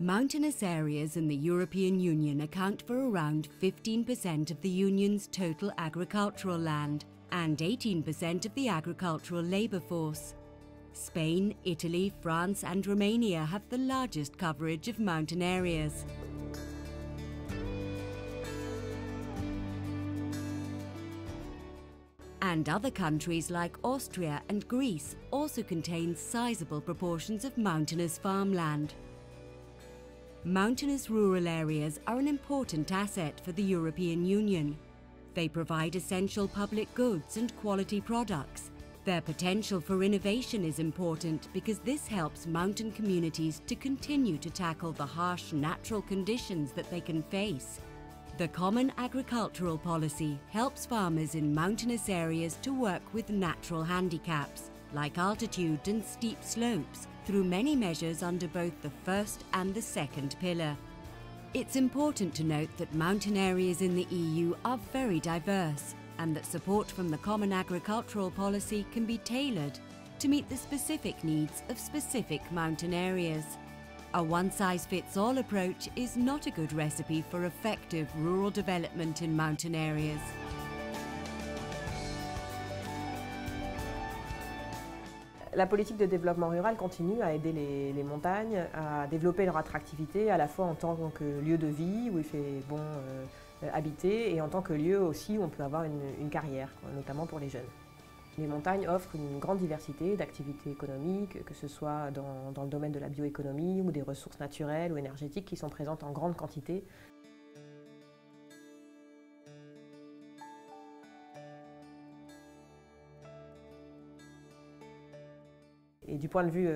Mountainous areas in the European Union account for around 15% of the Union's total agricultural land and 18% of the agricultural labour force. Spain, Italy, France and Romania have the largest coverage of mountain areas. And other countries like Austria and Greece also contain sizable proportions of mountainous farmland. Mountainous rural areas are an important asset for the European Union. They provide essential public goods and quality products. Their potential for innovation is important because this helps mountain communities to continue to tackle the harsh natural conditions that they can face. The Common Agricultural Policy helps farmers in mountainous areas to work with natural handicaps, like altitude and steep slopes, through many measures under both the first and the second pillar. It's important to note that mountain areas in the EU are very diverse, and that support from the Common Agricultural Policy can be tailored to meet the specific needs of specific mountain areas. A one-size-fits-all approach is not a good recipe for effective rural development in mountain areas. La politique de développement rural continue à aider les montagnes à développer leur attractivité à la fois en tant que lieu de vie où il fait bon habiter et en tant que lieu aussi où on peut avoir une carrière, notamment pour les jeunes. Les montagnes offrent une grande diversité d'activités économiques, que ce soit dans le domaine de la bioéconomie ou des ressources naturelles ou énergétiques qui sont présentes en grande quantité. Et du point de vue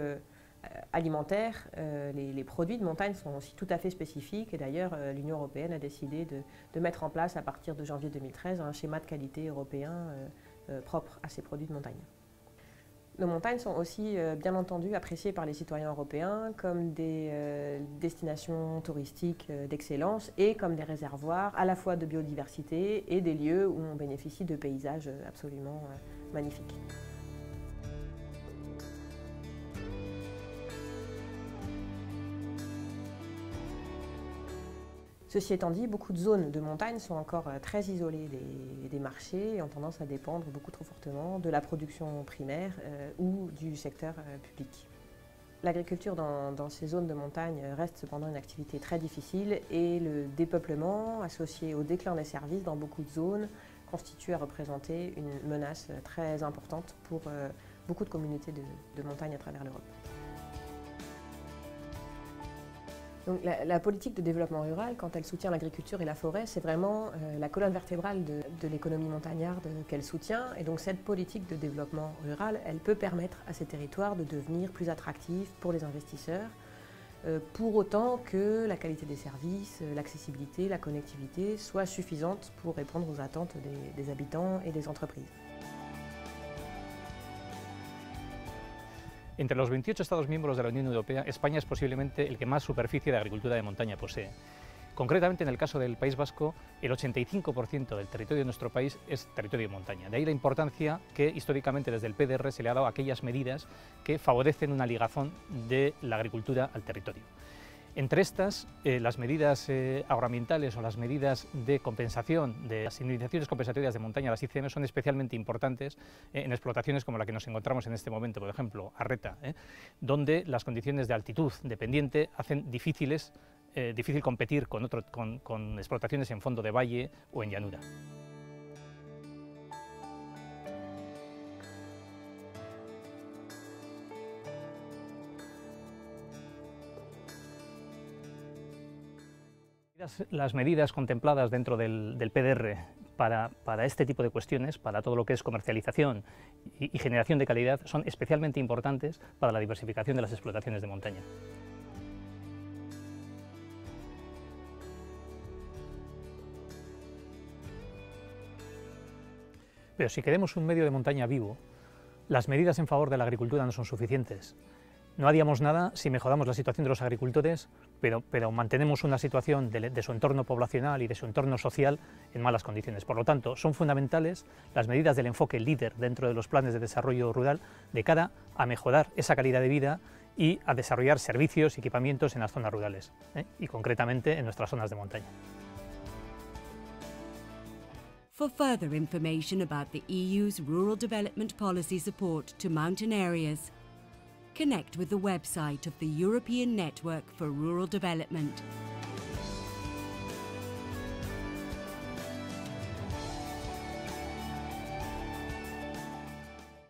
alimentaire, les produits de montagne sont aussi tout à fait spécifiques et d'ailleurs l'Union européenne a décidé de mettre en place à partir de janvier 2013 un schéma de qualité européen propre à ces produits de montagne. Nos montagnes sont aussi bien entendu appréciées par les citoyens européens comme des destinations touristiques d'excellence et comme des réservoirs à la fois de biodiversité et des lieux où on bénéficie de paysages absolument magnifiques. Ceci étant dit, beaucoup de zones de montagne sont encore très isolées des marchés et ont tendance à dépendre beaucoup trop fortement de la production primaire ou du secteur public. L'agriculture dans ces zones de montagne reste cependant une activité très difficile et le dépeuplement associé au déclin des services dans beaucoup de zones constitue à représenter une menace très importante pour beaucoup de communautés de montagne à travers l'Europe. Donc, la politique de développement rural, quand elle soutient l'agriculture et la forêt, c'est vraiment la colonne vertébrale de l'économie montagnarde qu'elle soutient. Et donc cette politique de développement rural, elle peut permettre à ces territoires de devenir plus attractifs pour les investisseurs, pour autant que la qualité des services, l'accessibilité, la connectivité soient suffisantes pour répondre aux attentes des habitants et des entreprises. Entre los 28 Estados miembros de la Unión Europea, España es posiblemente el que más superficie de agricultura de montaña posee. Concretamente, en el caso del País Vasco, el 85% del territorio de nuestro país es territorio de montaña. De ahí la importancia que históricamente desde el PDR se le ha dado a aquellas medidas que favorecen una ligazón de la agricultura al territorio. Entre estas, las medidas agroambientales o las medidas de compensación de las indemnizaciones compensatorias de montaña, las ICM, son especialmente importantes en explotaciones como la que nos encontramos en este momento, por ejemplo, Arreta, donde las condiciones de altitud de pendiente hacen difícil competir con explotaciones en fondo de valle o en llanura. Las medidas contempladas dentro del PDR para este tipo de cuestiones, para todo lo que es comercialización y generación de calidad, son especialmente importantes para la diversificación de las explotaciones de montaña. Pero si queremos un medio de montaña vivo, las medidas en favor de la agricultura no son suficientes. No haríamos nada si mejoramos la situación de los agricultores, pero mantenemos una situación de su entorno poblacional y de su entorno social en malas condiciones. Por lo tanto, son fundamentales las medidas del enfoque líder dentro de los planes de desarrollo rural de cara a mejorar esa calidad de vida y a desarrollar servicios y equipamientos en las zonas rurales, y concretamente en nuestras zonas de montaña. For further information about the EU's rural development policy support to mountain areas, connect with the website of the European Network for Rural Development.